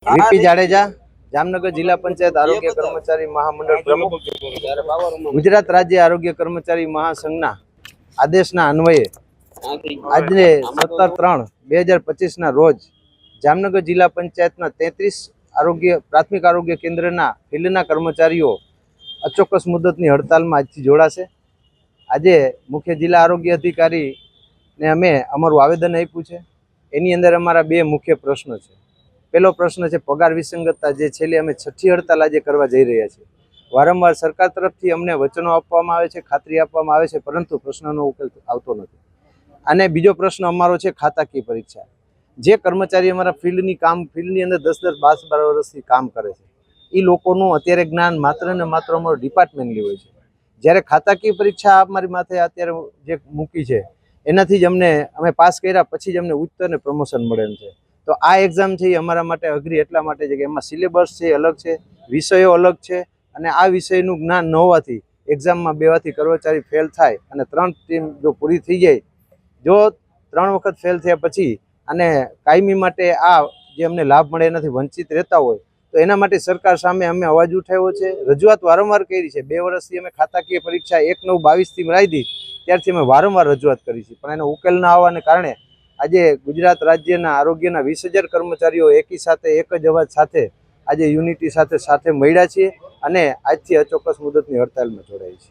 VP Jadeja, Jamnagar જિલ્લા પંચાયત આરોગ્ય કર્મચારી મહામંડળ પ્રમુખ, ગુજરાત રાજ્ય આરોગ્ય કર્મચારી મહાસંઘના આદેશના અન્વયે આજે 17/3/2025 રોજ જામનગર જિલ્લા પંચાયતના 33 પ્રાથમિક આરોગ્ય કેન્દ્રના ફિલ્ડના કર્મચારીઓ અચોક્કસ મુદતની હડતાલમાં આજથી જોડાશે। આજે મુખ્ય જિલ્લા આરોગ્ય અધિકારીને અમે અમારું આવેદન આપ્યું છે। એની અંદર અમારા બે મુખ્ય પ્રશ્નો છે। પહેલો પ્રશ્ન છે પગાર વિસંગતતા, જે છેલ્લે અમે 6ઠી હડતાલ આજે કરવા જઈ રહ્યા છીએ। વારંવાર સરકાર તરફથી અમને વચનો આપવામાં આવે છે, ખાતરી આપવામાં આવે છે, પરંતુ પ્રશ્નનો ઉકેલ આવતો નથી। અને બીજો પ્રશ્ન અમારો છે ખાતાકીય પરીક્ષા। જે કર્મચારી અમારા ફિલ્ડની અંદર 10-10, 12-12 વર્ષથી કામ કરે છે, એ લોકોનું અત્યારે જ્ઞાન માત્ર ને માત્ર અમારું ડિપાર્ટમેન્ટલી હોય છે। જ્યારે ખાતાકીય પરીક્ષા અમારી માથે અત્યારે જે મૂકી છે, એનાથી જ અમે પાસ કર્યા પછી જ અમને ઉચ્ચ અને પ્રમોશન મળે એમ છે। તો આ એક્ઝામ છે એ અમારા માટે અઘરી એટલા માટે છે કે એમાં સિલેબસ છે અલગ છે, વિષયો અલગ છે, અને આ વિષયનું જ્ઞાન ન હોવાથી એક્ઝામમાં બેવાથી કર્મચારી ફેલ થાય અને 3 ટીમ જો પૂરી થઈ જાય, જો 3 વખત ફેલ થયા પછી અને કાયમી માટે આ જે અમને લાભ મળે એનાથી વંચિત રહેતા હોય, તો એના માટે સરકાર સામે અમે અવાજ ઉઠાવ્યો છે, રજૂઆત વારંવાર કરી છે। 2 વર્ષથી અમે ખાતાકીય પરીક્ષા 1/9/22થી મરાવી ત્યારથી અમે વારંવાર રજૂઆત કરી છે, પણ એનો ઉકેલ ન આવવાને કારણે આજે ગુજરાત રાજ્યના આરોગ્યના 20,000 કર્મચારીઓ એકી સાથે એક જ અવાજ સાથે આજે યુનિટી સાથે મળ્યા છીએ અને આજથી અચોક્કસ મુદતની હડતાલમાં જોડાઈ છે।